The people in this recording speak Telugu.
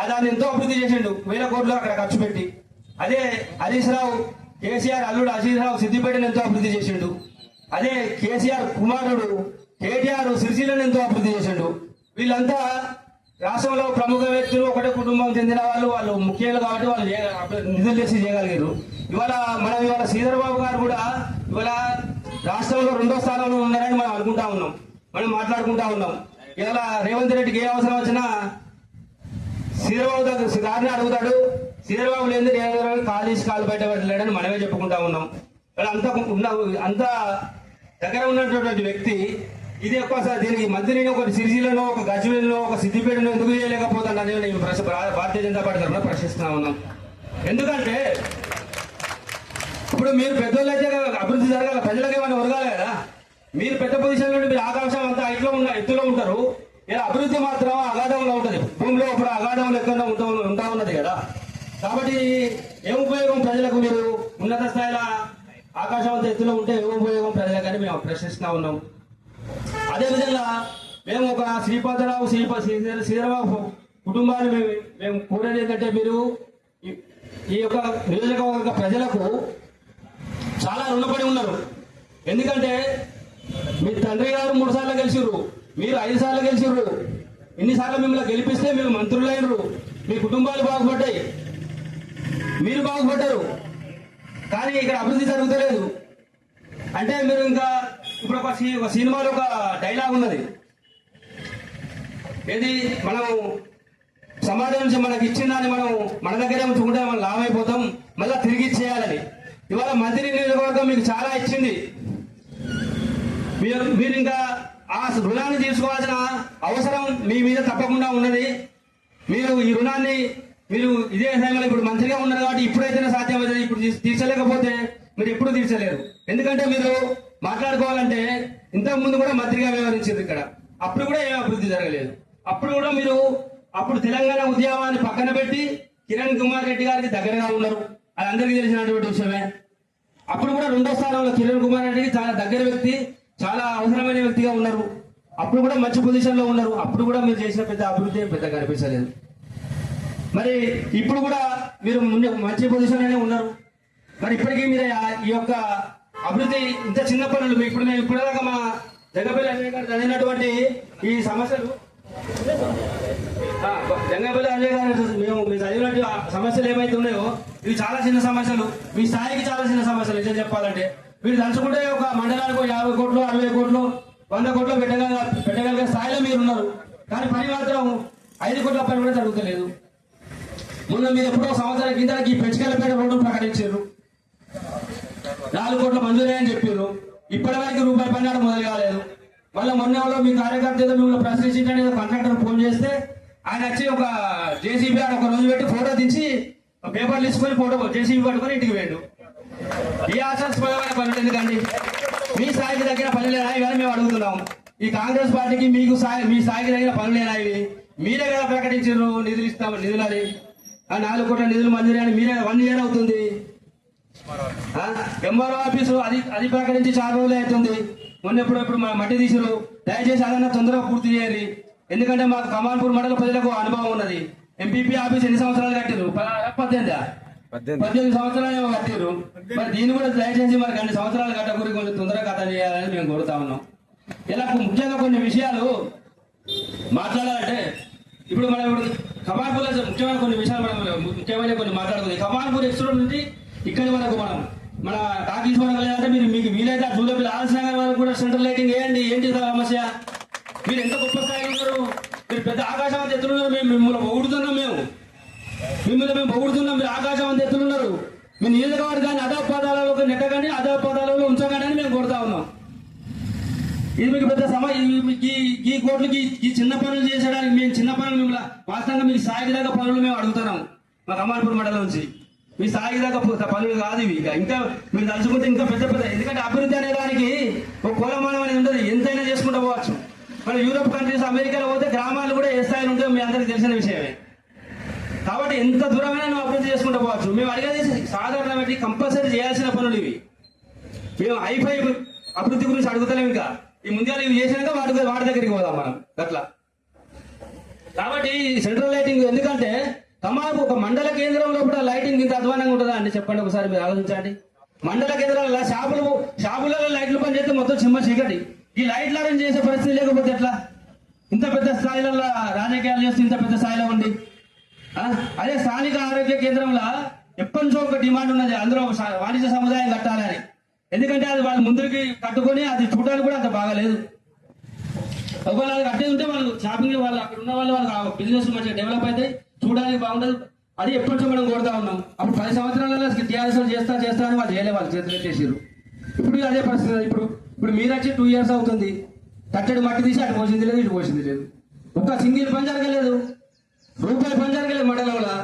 దాన్ని ఎంతో అభివృద్ధి చేసిండు, 1000 కోట్లు అక్కడ ఖర్చు పెట్టి. అదే హరీష్ రావు కేసీఆర్ అల్లుడు హరీష్ రావు సిద్దిపేటను ఎంతో అభివృద్ధి చేసిండు. అదే కేసీఆర్ కుమారుడు కేటీఆర్ సిరిసిల్లను ఎంతో అభివృద్ధి చేసిండు. వీళ్ళంతా రాష్ట్రంలో ప్రముఖ వ్యక్తులు, ఒకటే కుటుంబం చెందిన వాళ్ళు ముఖ్యులు కాబట్టి వాళ్ళు నిధులు చేసి చేయగలిగారు. ఇవాళ శ్రీధర్ బాబు గారు కూడా ఇవాళ రాష్ట్రంలో 2వ స్థానంలో ఉన్నారని మనం అనుకుంటా ఉన్నాం, మనం మాట్లాడుకుంటా ఉన్నాం. ఇవాళ రేవంత్ రెడ్డికి ఏ అవసరం వచ్చినా శ్రీధర్బాబు గారిని అడుగుతాడు. శ్రీధర్బాబు లేదు కాలేజీ కాలు బయట పెట్టలేడని మనమే చెప్పుకుంటా ఉన్నాం. అంత దగ్గర ఉన్నటువంటి వ్యక్తి ఇది ఎక్కువసారి దీనికి మంత్రిని ఒక సిరిసిల్లలో, ఒక గజ్వేల్లో, ఒక సిద్దిపేటలో ఎందుకు చేయలేకపోతాడని నేను భారతీయ జనతా పార్టీ తరఫున ప్రశ్నిస్తున్నా ఉన్నాం. ఎందుకంటే ఇప్పుడు మీరు పెద్దోళ్ళైతే అభివృద్ధి జరగాలి, ప్రజలకు ఏమైనా ఒరగాలి కదా. మీరు పెద్ద పొజిషన్ నుండి మీరు ఆకాశం అంతా ఎత్తులో ఉంటారు, ఇలా అభివృద్ధి మాత్రం అగాధంలో ఉంటుంది. భూమిలో ఇప్పుడు అగాధంలో ఎక్కడ ఉంటా ఉన్నది కదా. కాబట్టి ఏం ఉపయోగం ప్రజలకు? మీరు ఉన్నత స్థాయిలో ఆకాశం అంతా ఎత్తులో ఉంటే ఏం ఉపయోగం ప్రజలకని మేము ప్రశ్నిస్తున్నా ఉన్నాం. అదేవిధంగా మేము ఒక శ్రీపాదరావు శ్రీధరబాబు కుటుంబాన్ని మేము కోరేది ఏంటంటే, మీరు ఈ యొక్క నియోజకవర్గ ప్రజలకు చాలా రుణపడి ఉన్నారు. ఎందుకంటే మీ తండ్రి గారు 3 సార్లు గెలిచిర్రు, మీరు 5 సార్లు గెలిచిర్రు. ఇన్నిసార్లు మిమ్మల్ని గెలిపిస్తే మీరు మంత్రులైనరు, మీ కుటుంబాలు బాగుపడ్డాయి, మీరు బాగుపడ్డారు. కానీ ఇక్కడ అభివృద్ధి జరుగుతలేదు. అంటే మీరు ఇంకా ఇప్పుడు ఒక సినిమాలో ఒక డైలాగ్ ఉన్నది, ఏది మనం సమాజం నుంచి మనకి ఇచ్చిన దాన్ని మనం మన దగ్గరే ఉంచుకుంటే మనం లాభం అయిపోతాం, మళ్ళీ తిరిగి ఇచ్చేయాలని. ఇవాళ మంత్రి నియోజకవర్గం మీకు చాలా ఇచ్చింది, మీరు ఇంకా ఆ రుణాన్ని తీసుకోవాల్సిన అవసరం మీ మీద తప్పకుండా ఉన్నది. మీరు ఈ రుణాన్ని మీరు ఇదే సమయంలో ఇప్పుడు మంత్రిగా ఉన్నారు కాబట్టి ఇప్పుడైతేనే సాధ్యమవుతుంది. ఇప్పుడు తీర్చలేకపోతే మీరు ఎప్పుడు తీర్చలేరు. ఎందుకంటే మీరు మాట్లాడుకోవాలంటే ఇంతకు ముందు కూడా మంత్రిగా వ్యవహరించారు ఇక్కడ, అప్పుడు కూడా ఏం అభివృద్ధి జరగలేదు. అప్పుడు కూడా మీరు తెలంగాణ ఉద్యమాన్ని పక్కన పెట్టి కిరణ్ కుమార్ రెడ్డి గారికి దగ్గరగా ఉన్నారు, అది అందరికీ తెలిసినటువంటి విషయమే. అప్పుడు కూడా 2వ స్థానంలో కిరణ్ కుమార్ రెడ్డికి చాలా దగ్గర వ్యక్తి, చాలా అవసరమైన వ్యక్తిగా ఉన్నారు. అప్పుడు కూడా మంచి పొజిషన్ లో ఉన్నారు. అప్పుడు కూడా మీరు చేసిన పెద్ద అభివృద్ధి పెద్దగా కనిపించలేదు. మరి ఇప్పుడు కూడా మీరు మంచి పొజిషన్ లోనే ఉన్నారు. మరి ఇప్పటికీ మీరు ఈ యొక్క అభివృద్ధి ఇంత చిన్న పనులు ఇప్పటిదాకా మా జంగపల్లి అజయ్ గారు చదివినటువంటి ఈ సమస్యలు, జంగపల్లి అజయ్ గారు మీరు చదివినట్టు సమస్యలు ఏమైతే ఉన్నాయో ఇవి చాలా చిన్న సమస్యలు, మీ స్థాయికి చాలా చిన్న సమస్యలు. నిజం చెప్పాలంటే మీరు తలుచుకుంటే ఒక మండలానికి 50 కోట్లు 60 కోట్లు 100 కోట్లు పెట్టగలిగే స్థాయిలో మీరు ఉన్నారు. కానీ పని మాత్రం 5 కోట్ల పని కూడా జరుగుతలేదు. మొన్న మీరు ఎప్పుడో సంవత్సరం కింద ఈ పెంచుకెళ్ళపేట రోడ్డు ప్రకటించారు, 4 కోట్ల మంజూరే అని చెప్పారు. ఇప్పటి వరకు రూపాయి పని మొదలు కాలేదు. మళ్ళీ మొన్న మీ కార్యకర్త మిమ్మల్ని ప్రశ్నించడానికి కాంట్రాక్టర్ ఫోన్ చేస్తే ఆయన వచ్చి ఒక జేసీబీ ఒక రోజు పెట్టి ఫోటో తీసి పేపర్లు తీసుకొని ఫోటో జేసీబీ పట్టుకొని ఇంటికి పోయాడు. ఈ ఆశాస్పదమైన పనులు ఎందుకండి? మీ స్థాయికి తగ్గిన పనులేనా ఇవన్నీ మేము అడుగుతున్నాం. ఈ కాంగ్రెస్ పార్టీకి మీ స్థాయికి తగిన పనులేనా ఇవి? మీరే కదా ప్రకటించారు నిధులు ఇస్తాం నిధులని, 4 కోట్ల నిధులు మంజూరు అని మీరే 1 ఇయర్ అవుతుంది. ఎంఆర్ఓ ఆఫీసు అది ప్రకటించి చాలా రోజులు అవుతుంది. మొన్నప్పుడు మా మట్టి తీసారు. దయచేసి అదన్నా తొందరగా పూర్తి చేయాలి. ఎందుకంటే మాకు కమాన్పూర్ మండల ప్రజలకు అనుభవం ఉన్నది. ఎంపీపీ ఆఫీస్ ఎన్ని సంవత్సరాలు కట్టారు? 18 సంవత్సరాలు కట్టారు. మరి దీన్ని కూడా దయచేసి మనకి 2 సంవత్సరాలు కట్టకూరి కొంచెం తొందరగా కథ చేయాలని మేము కోరుతా ఉన్నాం. ఇలా ముఖ్యంగా కొన్ని విషయాలు మాట్లాడాలంటే ఇప్పుడు కమాన్పూర్ ముఖ్యమైన కొన్ని విషయాలు ముఖ్యమైన కొన్ని మాట్లాడుతుంది. కమాన్పూర్ ఎక్స్ప్రెస్ నుంచి ఇక్కడ వరకు మన టాకీస్ అంటే మీకు వీలైతే జూలపల్లి ఆలస్యంగా వరకు కూడా సెంట్రల్ లైటింగ్ వేయండి. ఏంటి సమస్య? మీరు ఎంత గొప్ప స్థాయిలో ఉన్నారు, మీరు పెద్ద ఆకాశం అంత ఎత్తులున్నారు. మిమ్మల్ని పొగుడుతున్నాం, మిమ్మల్ని పొగుడుతున్నాం. మీరు ఆకాశం అంత ఎత్తులున్నారు. మీ నియోజకవర్గాన్ని అధోపాదాలలో నెట్టగానే అధోపాదాలలో ఉంచగానే మేము కొడతా ఉన్నాం. ఇది మీకు పెద్ద ఈ కోట్లకి ఈ చిన్న పనులు చేసేయడానికి మేము చిన్న పనులు మిమ్మల్ని వాస్తవంగా మీకు స్థాయికి దాకా పనులు మేము అడుగుతున్నాం. మా కమాన్పూర్ మండలం నుంచి మీ స్థాయికి దాకా పనులు కాదు ఇవి. ఇంకా మీరు తలుచుకుంటే ఇంకా పెద్ద ఎందుకంటే అభివృద్ధి అనే దానికి ఒక కులమానం అనేది ఉండదు, ఎంతైనా చేసుకుంటూ పోవచ్చు. మన యూరోప్ కంట్రీస్ అమెరికాలో పోతే గ్రామాలు కూడా ఏ స్థాయిలో ఉంటాయో మీ అందరికి తెలిసిన విషయమే. కాబట్టి ఎంత దూరమైనా నువ్వు అభివృద్ధి చేసుకుంటూ పోవచ్చు. మేము అడిగేది సాధారణమైన కంపల్సరీ చేయాల్సిన పనులు ఇవి. మేము హైఫై అభివృద్ధి గురించి అడుగుతలేము. ఇంకా ఈ ముందుగా ఇవి చేసినాక వాటి దగ్గరికి పోదాం మనం అట్లా. కాబట్టి సెంట్రల్ లైటింగ్ కమాన్ ఒక మండల కేంద్రంలో కూడా లైటింగ్ ఇంత అధ్వానంగా ఉంటుందా అండి? చెప్పండి ఒకసారి, మీరు ఆలోచించండి. మండల కేంద్రాల షాపులలో లైట్లు పని చేస్తే మొత్తం చిమ్మ చీకటి. ఈ లైట్లు అరేంజ్ చేసే పరిస్థితి లేకపోతే ఎట్లా? ఇంత పెద్ద స్థాయిలలో రాజకీయాలు చేస్తే ఇంత పెద్ద స్థాయిలో ఉంది. అదే స్థానిక ఆరోగ్య కేంద్రంలో ఎప్పటి నుంచో ఒక డిమాండ్ ఉన్నది, అందులో వాణిజ్య సముదాయం కట్టాలని. ఎందుకంటే అది వాళ్ళు ముందుకి కట్టుకొని అది చూడడానికి కూడా అంత బాగాలేదు. ఒకవేళ అది కట్టేది ఉంటే వాళ్ళు షాపింగ్ వాళ్ళు అక్కడ ఉన్న వాళ్ళు బిజినెస్ మంచిగా డెవలప్ అయితే చూడడానికి బాగుండదు. అది ఎప్పటి నుంచో మనం కోరుతా ఉన్నాం. అప్పుడు 10 సంవత్సరాలలో టీఆర్ఎస్ చేస్తా అని వాళ్ళు చేయలేదు, వాళ్ళు చేతులు ఎత్తేసారు. ఇప్పుడు అదే పరిస్థితి. ఇప్పుడు మీరు వచ్చి 2 years అవుతుంది, కట్టడి మట్టి తీసి అటు పోసింది లేదు, ఇటు పోసింది లేదు. ఒక్క సింగిల్ పని జరగలేదు, రూపాయి పని జరగలేదు మండలంలో.